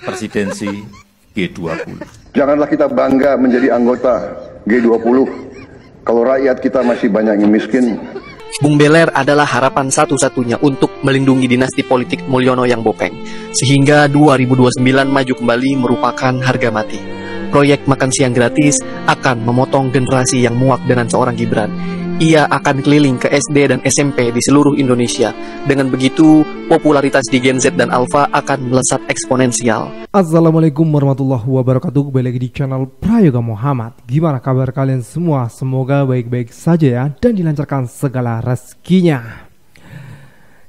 presidensi G20. Janganlah kita bangga menjadi anggota G20 kalau rakyat kita masih banyak yang miskin. Bung Beler adalah harapan satu-satunya untuk melindungi dinasti politik Mulyono yang bopeng, sehingga 2029 maju kembali merupakan harga mati. Proyek makan siang gratis akan memotong generasi yang muak dengan seorang Gibran. Ia akan keliling ke SD dan SMP di seluruh Indonesia. Dengan begitu, popularitas di Gen Z dan Alpha akan melesat eksponensial. Assalamualaikum warahmatullahi wabarakatuh. Kembali lagi di channel Prayoga Muhammad. Gimana kabar kalian semua? Semoga baik-baik saja ya, dan dilancarkan segala rezekinya.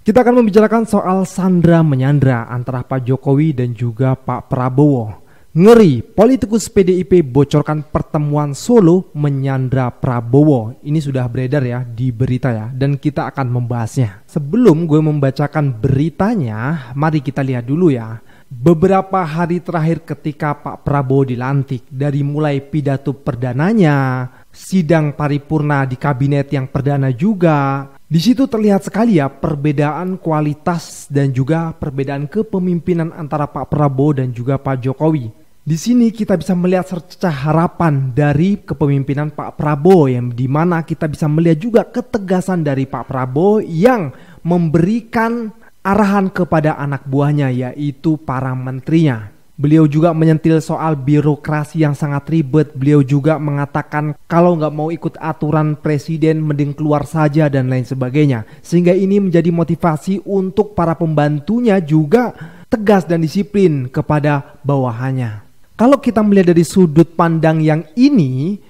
Kita akan membicarakan soal sandra menyandra antara Pak Jokowi dan juga Pak Prabowo. Ngeri, politikus PDIP bocorkan pertemuan Solo menyandra Prabowo. Ini sudah beredar ya di berita ya, dan kita akan membahasnya. Sebelum gue membacakan beritanya, mari kita lihat dulu ya. Beberapa hari terakhir ketika Pak Prabowo dilantik, dari mulai pidato perdananya, sidang paripurna di kabinet yang perdana juga, di situ terlihat sekali ya perbedaan kualitas dan juga perbedaan kepemimpinan antara Pak Prabowo dan juga Pak Jokowi. Di sini kita bisa melihat secercah harapan dari kepemimpinan Pak Prabowo, yang dimana kita bisa melihat juga ketegasan dari Pak Prabowo yang memberikan arahan kepada anak buahnya, yaitu para menterinya. Beliau juga menyentil soal birokrasi yang sangat ribet. Beliau juga mengatakan kalau nggak mau ikut aturan presiden mending keluar saja dan lain sebagainya. Sehingga ini menjadi motivasi untuk para pembantunya juga tegas dan disiplin kepada bawahannya. Kalau kita melihat dari sudut pandang yang ini,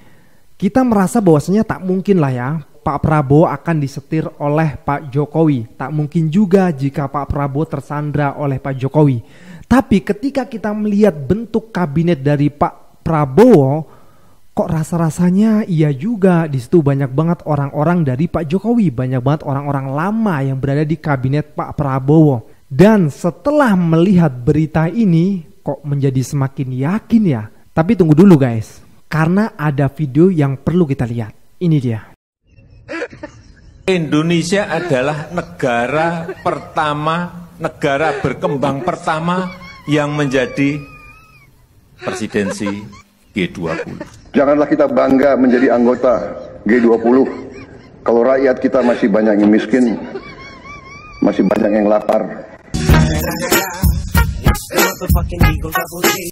kita merasa bahwasanya tak mungkin lah ya Pak Prabowo akan disetir oleh Pak Jokowi. Tak mungkin juga jika Pak Prabowo tersandra oleh Pak Jokowi. Tapi ketika kita melihat bentuk kabinet dari Pak Prabowo, kok rasa-rasanya iya juga. Di situ banyak banget orang-orang dari Pak Jokowi, banyak banget orang-orang lama yang berada di kabinet Pak Prabowo. Dan setelah melihat berita ini, kok menjadi semakin yakin ya. Tapi tunggu dulu guys, karena ada video yang perlu kita lihat. Ini dia. Indonesia adalah negara pertama, negara berkembang pertama yang menjadi presidensi G20. Janganlah kita bangga menjadi anggota G20 kalau rakyat kita masih banyak yang miskin, masih banyak yang lapar.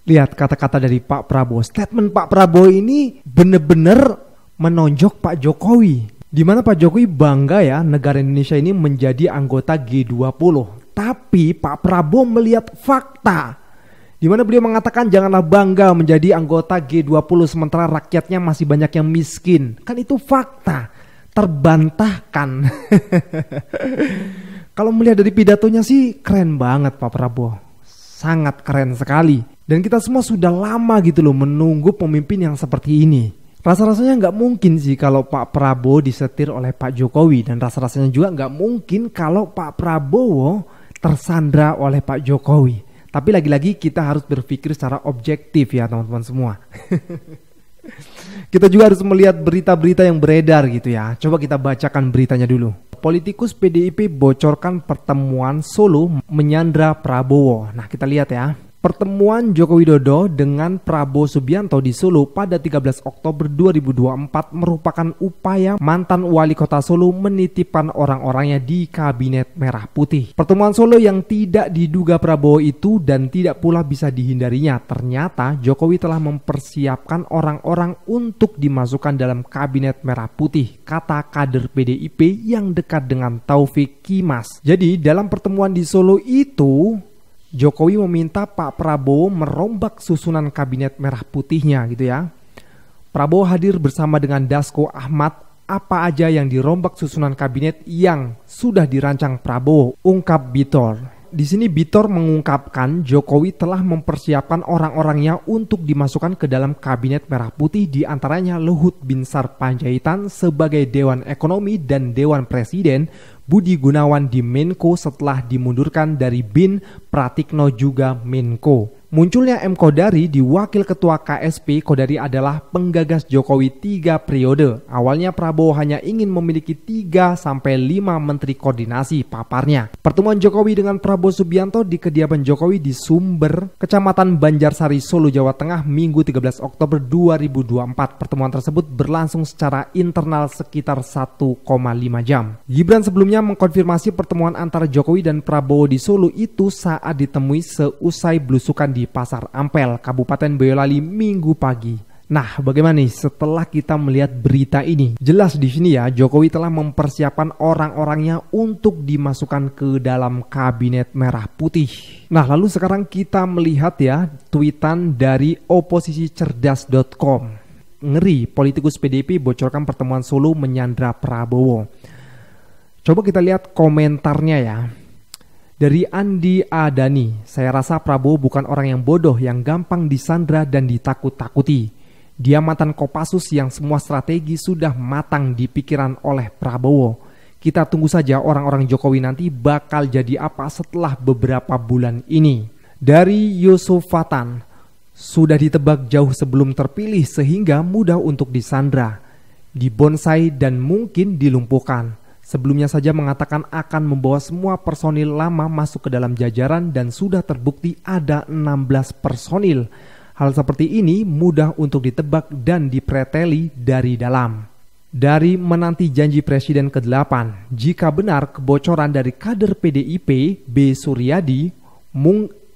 Lihat kata-kata dari Pak Prabowo. Statement Pak Prabowo ini benar-benar menonjok Pak Jokowi. Dimana Pak Jokowi bangga ya negara Indonesia ini menjadi anggota G20. Tapi Pak Prabowo melihat fakta. Dimana beliau mengatakan janganlah bangga menjadi anggota G20 sementara rakyatnya masih banyak yang miskin. Kan itu fakta. Terbantahkan. Kalau melihat dari pidatonya sih keren banget Pak Prabowo. Sangat keren sekali. Dan kita semua sudah lama gitu loh menunggu pemimpin yang seperti ini. Rasa-rasanya nggak mungkin sih kalau Pak Prabowo disetir oleh Pak Jokowi. Dan rasa-rasanya juga nggak mungkin kalau Pak Prabowo tersandra oleh Pak Jokowi. Tapi lagi-lagi kita harus berpikir secara objektif ya teman-teman semua. Kita juga harus melihat berita-berita yang beredar gitu ya. Coba kita bacakan beritanya dulu. Politikus PDIP bocorkan pertemuan Solo menyandra Prabowo. Nah kita lihat ya. Pertemuan Joko Widodo dengan Prabowo Subianto di Solo pada 13 Oktober 2024 merupakan upaya mantan wali kota Solo menitipkan orang-orangnya di Kabinet Merah Putih. Pertemuan Solo yang tidak diduga Prabowo itu dan tidak pula bisa dihindarinya. Ternyata Jokowi telah mempersiapkan orang-orang untuk dimasukkan dalam Kabinet Merah Putih, kata kader PDIP yang dekat dengan Taufik Kimas. Jadi dalam pertemuan di Solo itu, Jokowi meminta Pak Prabowo merombak susunan kabinet merah putihnya gitu ya. Prabowo hadir bersama dengan Dasko Ahmad. Apa aja yang dirombak susunan kabinet yang sudah dirancang Prabowo, ungkap Bitor. Di sini Bitor mengungkapkan Jokowi telah mempersiapkan orang-orangnya untuk dimasukkan ke dalam kabinet merah putih, di antaranya Luhut Binsar Panjaitan sebagai Dewan Ekonomi dan Dewan Presiden, Budi Gunawan di Menko setelah dimundurkan dari BIN, Pratikno juga Menko. Munculnya M. Kodari di Wakil Ketua KSP, Kodari adalah penggagas Jokowi 3 periode. Awalnya Prabowo hanya ingin memiliki 3-5 menteri koordinasi, paparnya. Pertemuan Jokowi dengan Prabowo Subianto di kediaman Jokowi di Sumber, Kecamatan Banjarsari, Solo, Jawa Tengah, Minggu 13 Oktober 2024. Pertemuan tersebut berlangsung secara internal sekitar 1,5 jam. Gibran sebelumnya mengkonfirmasi pertemuan antara Jokowi dan Prabowo di Solo itu saat ditemui seusai belusukan di Pasar Ampel, Kabupaten Boyolali Minggu pagi. Nah, bagaimana nih setelah kita melihat berita ini? Jelas di sini ya, Jokowi telah mempersiapkan orang-orangnya untuk dimasukkan ke dalam kabinet merah putih. Nah, lalu sekarang kita melihat ya tweetan dari oposisicerdas.com. Ngeri, politikus PDIP bocorkan pertemuan Solo menyandra Prabowo. Coba kita lihat komentarnya ya. Dari Andi Adani, saya rasa Prabowo bukan orang yang bodoh yang gampang disandra dan ditakut-takuti. Dia mantan Kopassus yang semua strategi sudah matang di pikiran oleh Prabowo. Kita tunggu saja orang-orang Jokowi nanti bakal jadi apa setelah beberapa bulan ini. Dari Yusuf Fatan, sudah ditebak jauh sebelum terpilih sehingga mudah untuk disandra, dibonsai dan mungkin dilumpuhkan. Sebelumnya saja mengatakan akan membawa semua personil lama masuk ke dalam jajaran dan sudah terbukti ada 16 personil. Hal seperti ini mudah untuk ditebak dan dipreteli dari dalam. Dari menanti janji Presiden ke-8, jika benar kebocoran dari kader PDIP B. Suryadi,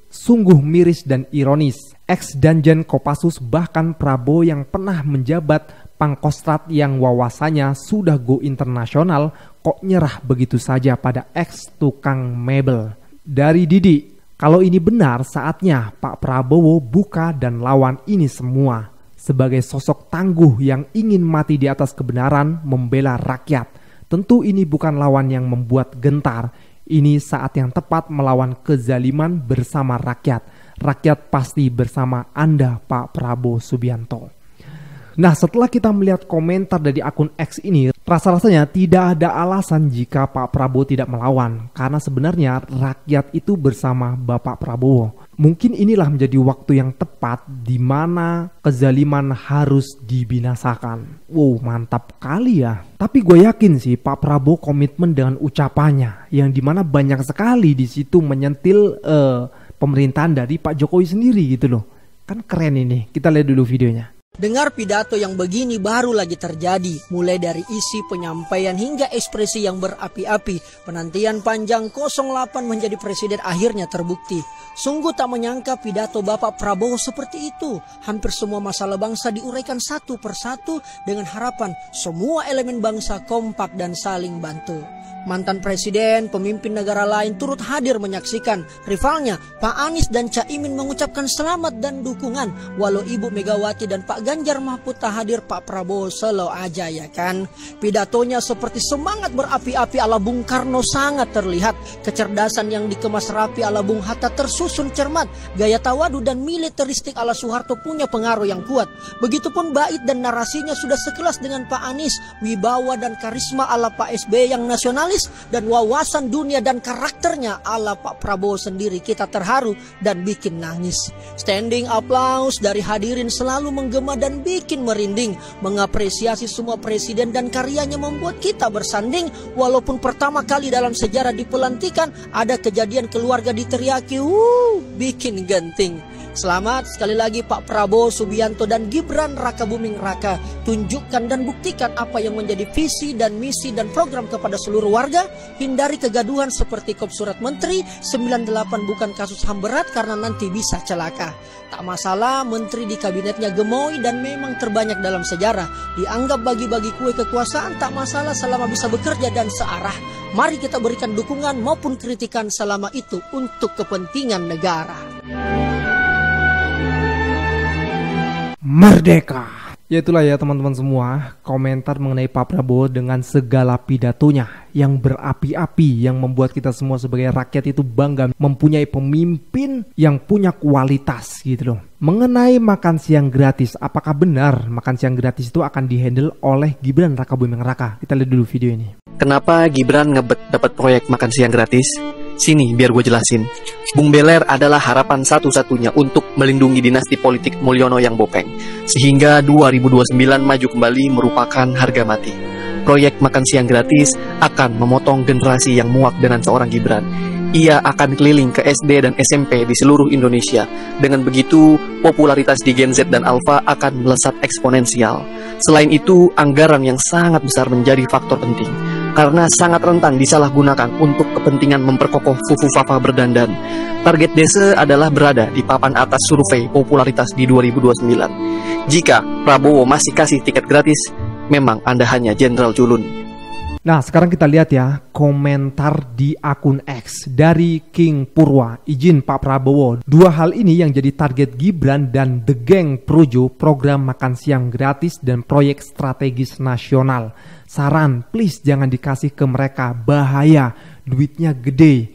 sungguh miris dan ironis. Ex-Danjen Kopassus bahkan Prabowo yang pernah menjabat Pangkostrat yang wawasannya sudah go internasional kok nyerah begitu saja pada ex tukang mebel. Dari Didi, kalau ini benar saatnya Pak Prabowo buka dan lawan ini semua. Sebagai sosok tangguh yang ingin mati di atas kebenaran membela rakyat. Tentu ini bukan lawan yang membuat gentar. Ini saat yang tepat melawan kezaliman bersama rakyat. Rakyat pasti bersama Anda Pak Prabowo Subianto. Nah, setelah kita melihat komentar dari akun X ini, rasa-rasanya tidak ada alasan jika Pak Prabowo tidak melawan. Karena sebenarnya rakyat itu bersama Bapak Prabowo. Mungkin inilah menjadi waktu yang tepat di mana kezaliman harus dibinasakan. Wow, mantap kali ya. Tapi gue yakin sih Pak Prabowo komitmen dengan ucapannya. Yang dimana banyak sekali di situ menyentil pemerintahan dari Pak Jokowi sendiri gitu loh. Kan keren ini. Kita lihat dulu videonya. Dengar pidato yang begini baru lagi terjadi, mulai dari isi penyampaian hingga ekspresi yang berapi-api. Penantian panjang 08 menjadi presiden akhirnya terbukti. Sungguh tak menyangka pidato Bapak Prabowo seperti itu. Hampir semua masalah bangsa diuraikan satu persatu dengan harapan semua elemen bangsa kompak dan saling bantu. Mantan presiden, pemimpin negara lain turut hadir menyaksikan. Rivalnya, Pak Anies dan Caimin mengucapkan selamat dan dukungan. Walau Ibu Megawati dan Pak Ganjar Mahfud tak hadir, Pak Prabowo selo aja ya kan. Pidatonya seperti semangat berapi-api ala Bung Karno sangat terlihat. Kecerdasan yang dikemas rapi ala Bung Hatta tersusun cermat. Gaya tawadu dan militeristik ala Soeharto punya pengaruh yang kuat. Begitupun bait dan narasinya sudah sekelas dengan Pak Anies. Wibawa dan karisma ala Pak SBY yang nasionalis dan wawasan dunia dan karakternya ala Pak Prabowo sendiri kita terharu dan bikin nangis. Standing applause dari hadirin selalu menggema dan bikin merinding. Mengapresiasi semua presiden dan karyanya membuat kita bersanding. Walaupun pertama kali dalam sejarah di pelantikan ada kejadian keluarga diteriaki, bikin genting. Selamat sekali lagi Pak Prabowo Subianto dan Gibran Raka Buming Raka. Tunjukkan dan buktikan apa yang menjadi visi dan misi dan program kepada seluruh warga. Hindari kegaduhan seperti kop surat menteri 98 bukan kasus HAM berat karena nanti bisa celaka. Tak masalah menteri di kabinetnya gemoy dan memang terbanyak dalam sejarah. Dianggap bagi-bagi kue kekuasaan tak masalah selama bisa bekerja dan searah. Mari kita berikan dukungan maupun kritikan selama itu untuk kepentingan negara. Merdeka. Ya itulah ya teman-teman semua, komentar mengenai Pak Prabowo dengan segala pidatonya yang berapi-api, yang membuat kita semua sebagai rakyat itu bangga mempunyai pemimpin yang punya kualitas gitu loh. Mengenai makan siang gratis, apakah benar makan siang gratis itu akan dihandle oleh Gibran Raka Buming Raka? Kita lihat dulu video ini. Kenapa Gibran ngebet dapat proyek makan siang gratis? Sini biar gue jelasin. Bung Beler adalah harapan satu-satunya untuk melindungi dinasti politik Mulyono yang bopeng. Sehingga 2029 maju kembali merupakan harga mati. Proyek makan siang gratis akan memotong generasi yang muak dengan seorang Gibran. Ia akan keliling ke SD dan SMP di seluruh Indonesia. Dengan begitu, popularitas di Gen Z dan Alpha akan melesat eksponensial. Selain itu, anggaran yang sangat besar menjadi faktor penting, karena sangat rentan disalahgunakan untuk kepentingan memperkokoh Fufu Fafa berdandan. Target desa adalah berada di papan atas survei popularitas di 2029. Jika Prabowo masih kasih tiket gratis, memang Anda hanya Jenderal Culun. Nah, sekarang kita lihat ya komentar di akun X dari King Purwa. Izin Pak Prabowo, dua hal ini yang jadi target Gibran dan The Gang Projo, program makan siang gratis dan proyek strategis nasional. Saran, please jangan dikasih ke mereka, bahaya, duitnya gede,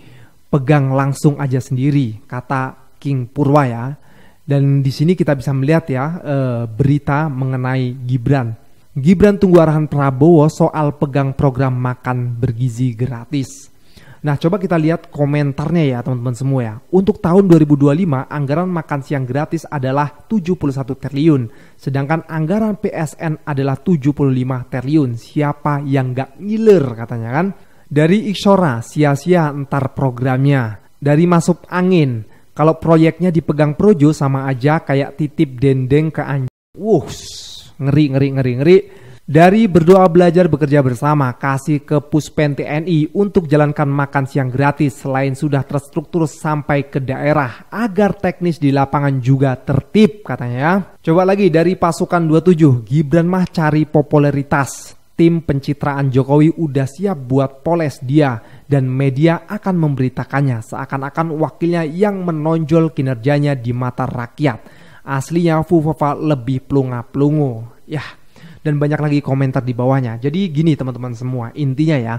pegang langsung aja sendiri, kata King Purwa ya. Dan di sini kita bisa melihat ya berita mengenai Gibran. Gibran tunggu arahan Prabowo soal pegang program makan bergizi gratis. Nah, coba kita lihat komentarnya ya teman-teman semua ya. Untuk tahun 2025 anggaran makan siang gratis adalah 71 triliun. Sedangkan anggaran PSN adalah 75 triliun. Siapa yang gak ngiler katanya kan. Dari Iksora, sia-sia entar programnya. Dari masuk angin, kalau proyeknya dipegang Projo sama aja kayak titip dendeng ke anjing. Ngeri. Dari berdoa belajar bekerja bersama, kasih ke Puspen TNI untuk jalankan makan siang gratis selain sudah terstruktur sampai ke daerah agar teknis di lapangan juga tertib katanya. Coba lagi dari pasukan 27, Gibran mah cari popularitas. Tim pencitraan Jokowi udah siap buat poles dia dan media akan memberitakannya seakan-akan wakilnya yang menonjol kinerjanya di mata rakyat. Aslinya Fufafa lebih pelunga-pelungu. Ya, dan banyak lagi komentar di bawahnya. Jadi gini teman-teman semua, intinya ya,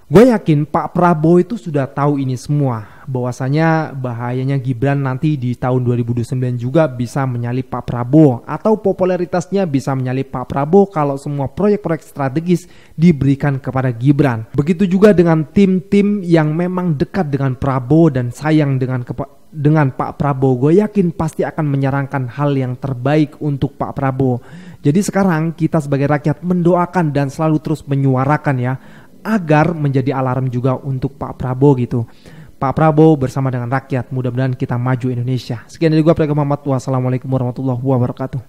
gue yakin Pak Prabowo itu sudah tahu ini semua, bahwasanya bahayanya Gibran nanti di tahun 2029 juga bisa menyalip Pak Prabowo, atau popularitasnya bisa menyalip Pak Prabowo kalau semua proyek-proyek strategis diberikan kepada Gibran. Begitu juga dengan tim-tim yang memang dekat dengan Prabowo dan sayang dengan Pak Prabowo. Gue yakin pasti akan menyarankan hal yang terbaik untuk Pak Prabowo. Jadi sekarang kita sebagai rakyat mendoakan dan selalu terus menyuarakan ya, agar menjadi alarm juga untuk Pak Prabowo gitu. Pak Prabowo bersama dengan rakyat, mudah-mudahan kita maju Indonesia. Sekian dari gue, Prayoga Muhammad. Wassalamualaikum warahmatullahi wabarakatuh.